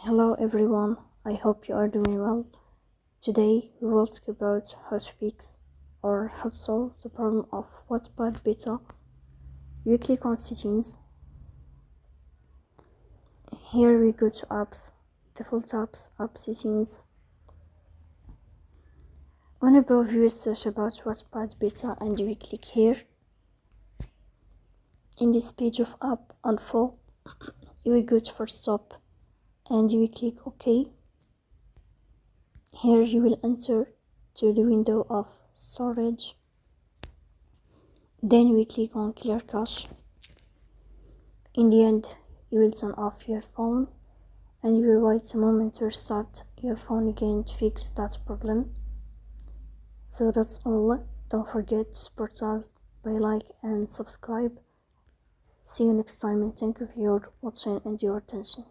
Hello everyone, I hope you are doing well. Today we will talk about how to fix or how to solve the problem of Wattpad beta. You click on settings. Here we go to apps, default apps, app settings. On above you will search about Wattpad beta and we click here. In this page of app info, you will go to first stop and you will click OK. Here you will enter to the window of storage. Then we click on clear cache. In the end, you will turn off your phone and you will wait a moment to restart your phone again to fix that problem. So that's all. Don't forget to support us by like and subscribe. See you next time and thank you for your watching and your attention.